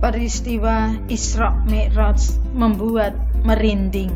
Peristiwa Isra Mi'raj membuat merinding.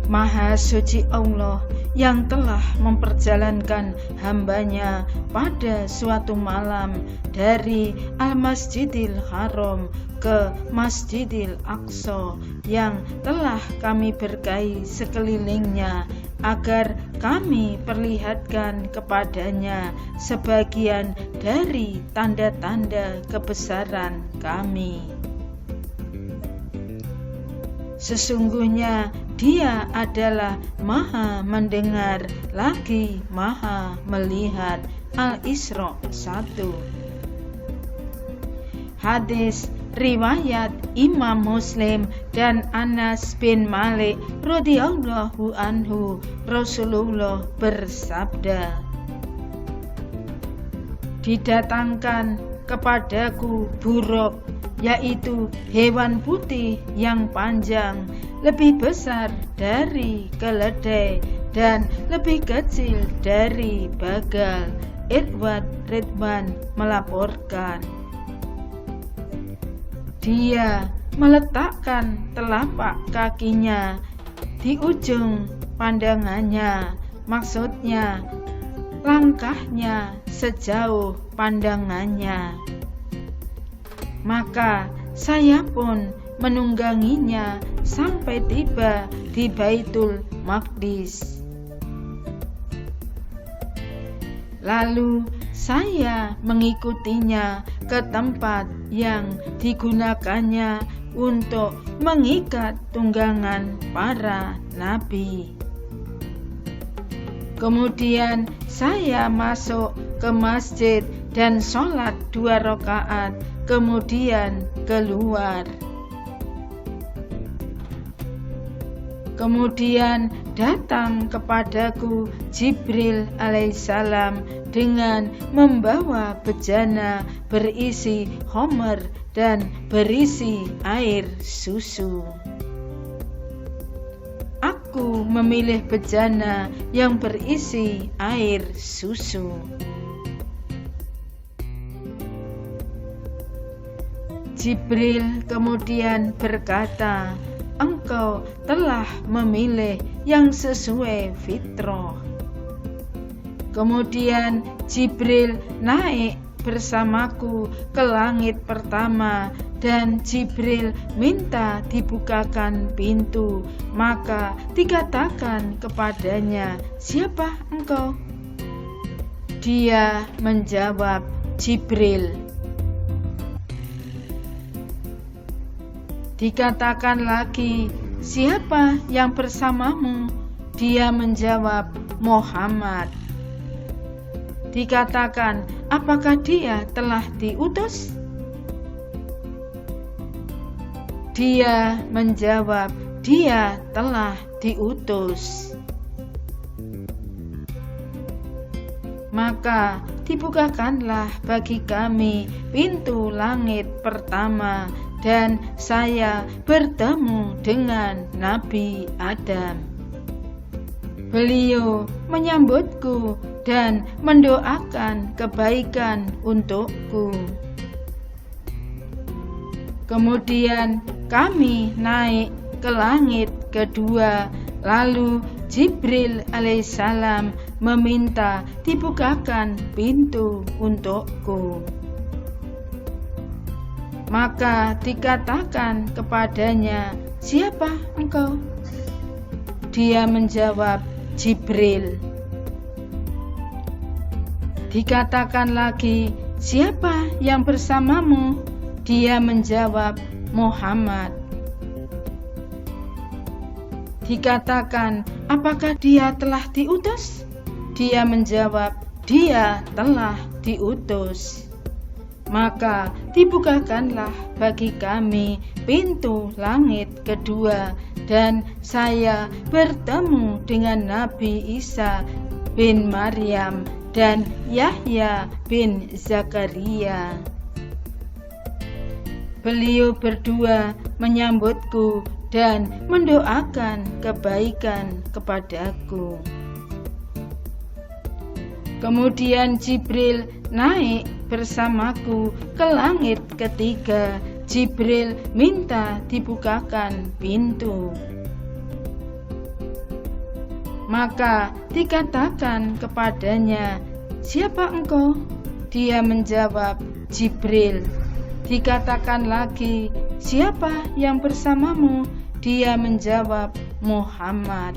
Maha suci Allah yang telah memperjalankan hambanya pada suatu malam dari Al-Masjidil Haram ke Masjidil Aqsa yang telah kami berkahi sekelilingnya, agar kami perlihatkan kepadanya sebagian dari tanda-tanda kebesaran kami. Sesungguhnya Dia adalah Maha mendengar lagi Maha melihat. Al-Isra 1. Hadis riwayat Imam Muslim dan Anas bin Malik radhiyallahu anhu, Rasulullah bersabda, "Didatangkan kepadaku buruk, yaitu hewan putih yang panjang, lebih besar dari keledai dan lebih kecil dari bagal." Edward Redman melaporkan. Dia meletakkan telapak kakinya di ujung pandangannya, maksudnya langkahnya sejauh pandangannya. Maka saya pun menungganginya sampai tiba di Baitul Maqdis. Lalu saya mengikutinya ke tempat yang digunakannya untuk mengikat tunggangan para nabi. Kemudian saya masuk ke masjid dan sholat 2 rakaat, kemudian keluar. Kemudian datang kepadaku Jibril alaihissalam dengan membawa bejana berisi homer dan berisi air susu. Aku memilih bejana yang berisi air susu. Jibril kemudian berkata, "Engkau telah memilih yang sesuai fitrah." Kemudian Jibril naik bersamaku ke langit pertama, dan Jibril minta dibukakan pintu. Maka dikatakan kepadanya, "Siapa engkau?" Dia menjawab, "Jibril." Dikatakan lagi, "Siapa yang bersamamu?" Dia menjawab, "Muhammad." Dikatakan, "Apakah dia telah diutus?" Dia menjawab, "Dia telah diutus." Maka dibukakanlah bagi kami pintu langit pertama, dan saya bertemu dengan Nabi Adam. Beliau menyambutku dan mendoakan kebaikan untukku. Kemudian kami naik ke langit kedua, lalu Jibril alaihissalam meminta dibukakan pintu untukku. Maka dikatakan kepadanya, "Siapa engkau?" Dia menjawab, "Jibril." Dikatakan lagi, "Siapa yang bersamamu?" Dia menjawab, "Muhammad." Dikatakan, "Apakah dia telah diutus?" Dia menjawab, "Dia telah diutus." Maka dibukakanlah bagi kami pintu langit kedua, dan saya bertemu dengan Nabi Isa bin Maryam dan Yahya bin Zakaria. Beliau berdua menyambutku dan mendoakan kebaikan kepadaku. Kemudian Jibril naik bersamaku ke langit ketiga. Jibril minta dibukakan pintu. Maka dikatakan kepadanya, "Siapa engkau?" Dia menjawab, "Jibril." Dikatakan lagi, "Siapa yang bersamamu?" Dia menjawab, "Muhammad."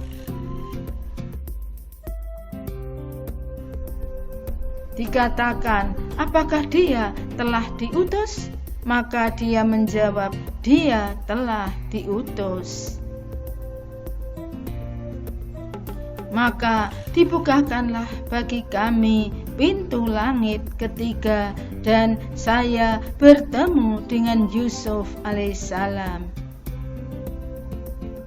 Dikatakan, "Apakah dia telah diutus?" Maka dia menjawab, "Dia telah diutus." Maka dibukakanlah bagi kami pintu langit ketiga, dan saya bertemu dengan Yusuf alaihissalam,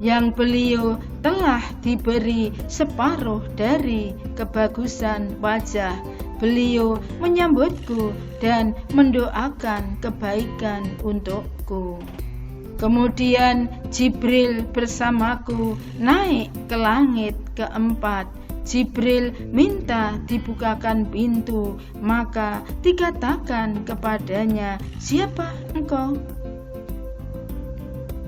yang beliau telah diberi separuh dari kebagusan wajah. Beliau menyambutku dan mendoakan kebaikan untukku. Kemudian Jibril bersamaku naik ke langit keempat. Jibril minta dibukakan pintu, maka dikatakan kepadanya, "Siapa engkau?"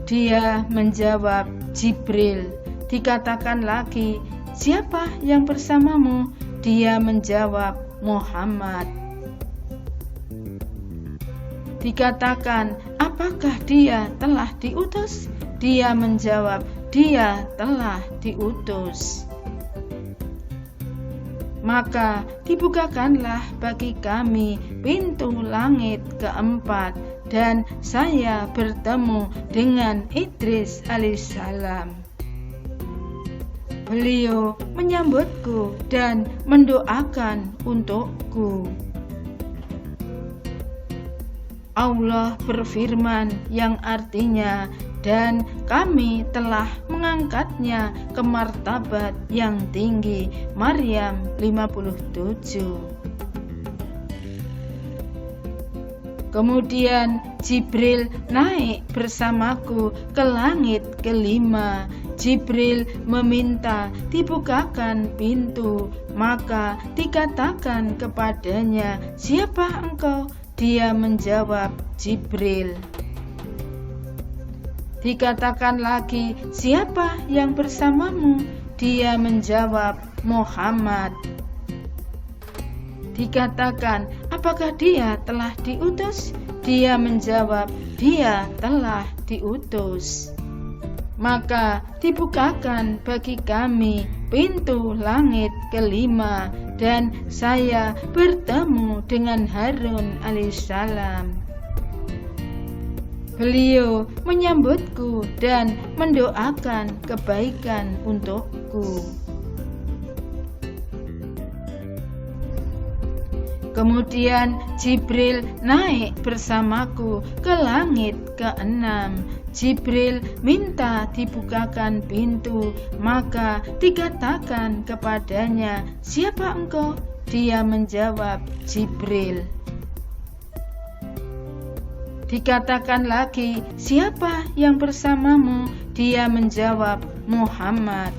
Dia menjawab, "Jibril." Dikatakan lagi, "Siapa yang bersamamu?" Dia menjawab, "Muhammad." Dikatakan, "Apakah dia telah diutus?" Dia menjawab, "Dia telah diutus." Maka dibukakanlah bagi kami pintu langit keempat, dan saya bertemu dengan Idris alaihissalam. Beliau menyambutku dan mendoakan untukku. Allah berfirman yang artinya, "Dan kami telah mengangkatnya ke martabat yang tinggi." Maryam 57. Kemudian Jibril naik bersamaku ke langit kelima. Jibril meminta dibukakan pintu, maka dikatakan kepadanya, "Siapa engkau?" Dia menjawab, "Jibril." Dikatakan lagi, "Siapa yang bersamamu?" Dia menjawab, "Muhammad." Dikatakan, "Apakah dia telah diutus?" Dia menjawab, "Dia telah diutus." Maka dibukakan bagi kami pintu langit kelima, dan saya bertemu dengan Harun alaihissalam. Beliau menyambutku dan mendoakan kebaikan untukku. Kemudian Jibril naik bersamaku ke langit keenam. Jibril minta dibukakan pintu, maka dikatakan kepadanya, "Siapa engkau?" Dia menjawab, "Jibril." Dikatakan lagi, "Siapa yang bersamamu?" Dia menjawab, "Muhammad."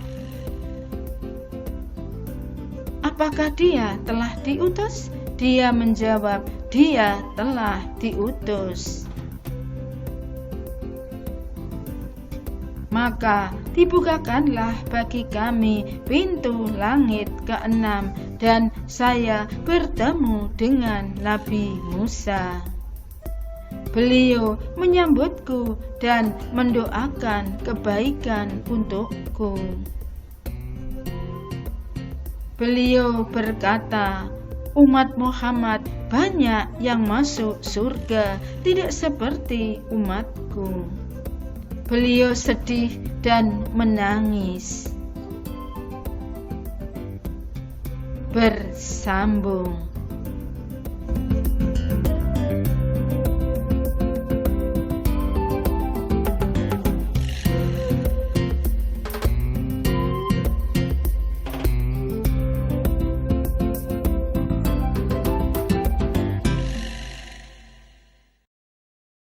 "Apakah dia telah diutus?" Dia menjawab, "Dia telah diutus." Maka dibukakanlah bagi kami pintu langit keenam, dan saya bertemu dengan Nabi Musa. Beliau menyambutku dan mendoakan kebaikan untukku. Beliau berkata, "Umat Muhammad banyak yang masuk surga, tidak seperti umatku." Beliau sedih dan menangis. Bersambung.